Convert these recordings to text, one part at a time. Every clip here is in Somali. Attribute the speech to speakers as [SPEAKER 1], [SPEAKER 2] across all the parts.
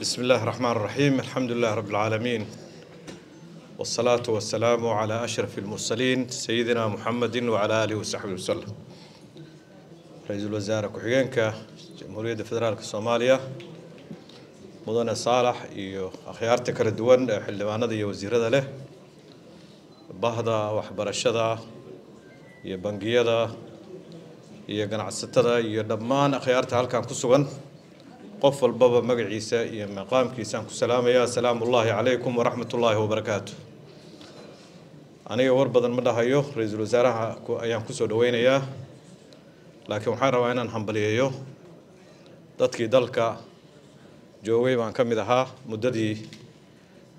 [SPEAKER 1] بسم الله الرحمن الرحيم. الحمد لله رب العالمين، والصلاة والسلام على أشرف المرسلين سيدنا محمد وعلى آله وصحبه وسلم. رئيس الوزراء كحجينك جمهورية فدرالك الصومالية مدن صالح iyo akhyaarta kala duwan ee xildhibaanada iyo wasiirada leh bahda waxbarashada iyo bangiyada iyo ganacsatada iyo dhammaan akhyaarta halkan ku sugan qof walbaba magaciisa iyo maqaamkiisa ku salaamaya. Assalaamullaahi calaykum wa rahmatullaahi wa barakaatuh. aniga war badan ma dhahayo, ra'iisul wasaaraha ayaan ku soo dhaweynayaa, laakiin waxaan rabaa inaan hambaliyeeyo dadkii dalka joogay baan ka mid ahaa muddadii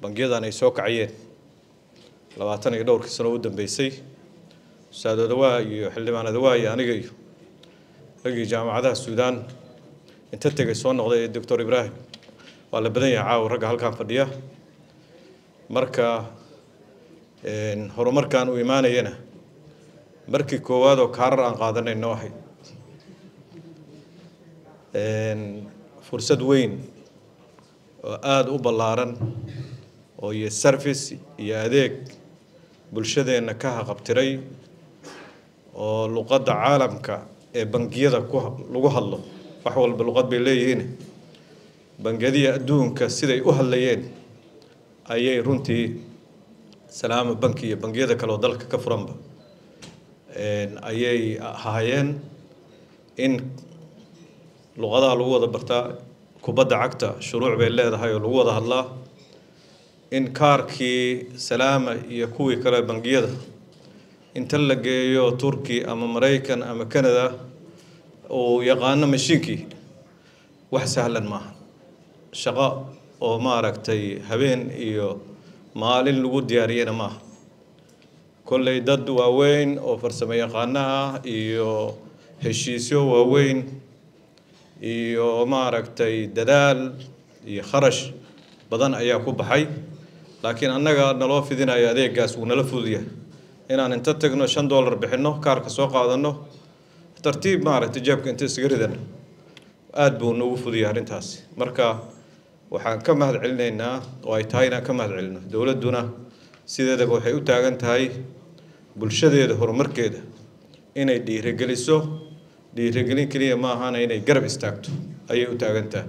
[SPEAKER 1] bangiyadan ay soo kacayeen 20 iyo dhowrkii sano u dambeysay. Saadada waa iyo xildhibaanada waa iyo aniga iyo ragii jaamacadaha Suudaan inta tagay soo noqday Dr. Ibrahim waa la badan yahay caaw ragga halkan fadhiya. Marka horumarkan uu imaanayna markii koowaad oo kaarar aan qaadanayno wahay fursad weyn oo aad u ballaaran oo iyo service iyo adeeg bulshadeena ka haqabtiray oo luqadda caalamka ee bangiyada lagu hadlo wax walba luqad bay leeyihiin. bangiyada adduunka siday u hadlayeen ayay runtii salaama banki iyo bangiyada kale oo dalka ka furanba ayay hayeen in luqadaha lagu wada bartaa. kubadda cagta shuruuc bay leedahay oo lagu wada hadlaa. in kaarkii salaama iyo kuwii kale bangiyada inta la geeyo Turki ama Mareykan ama Canada oo yaqaano mashiinkii wax sahlan maaha. shaqo oo maaragtay habeen iyo maalin lagu diyaariyana maaha. kolley dad waaweyn oo farsamo yaqaanaha iyo heshiisyo waaweyn iyo maaragtay dadaal iyo kharash badan ayaa ku baxay, laakiin annaga naloo fidinayo adeegaas uu nala fududiyaa inaan inta tagno $5 bixino kaarka soo qaadano tartiib maaragtay jeebka inta isaga ridano aad buu noogu fududiyaa arrintaas. marka waxaan ka mahad celinaynaa oo ay tahay inaan ka mahad celino dowladuna sideedaba waxay u taagan tahay bulshadeeda horumarkeeda inay dhiirigelin kaliya ma ahana inay garab istaagto ayay u taagan tahay.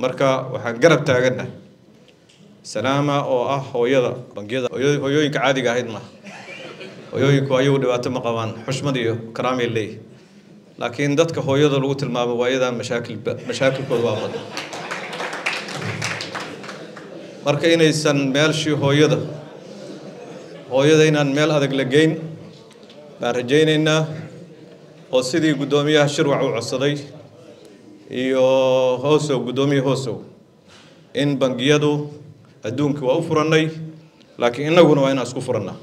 [SPEAKER 1] marka waxaan garab taaganahay salaama oo ah hooyada bangiyada hooyooyinka caadiga ahayd ma hooyooyinku ayagu dhibaato ma qabaan, xushmad iyo karaamay leeyihiin, laakiin dadka hooyada lagu tilmaamo waayadan mashaakilkooda waa badan. marka inaysan meelshii hooyada inaan meel adag la geyn baan rajaynaynaa oo sidii guddoomiyaha shirwac u codsaday iyo guddoomiye hoosow in bangiyadu adduunka waa u furannay, laakiin innaguna waa inaan isku furannaa.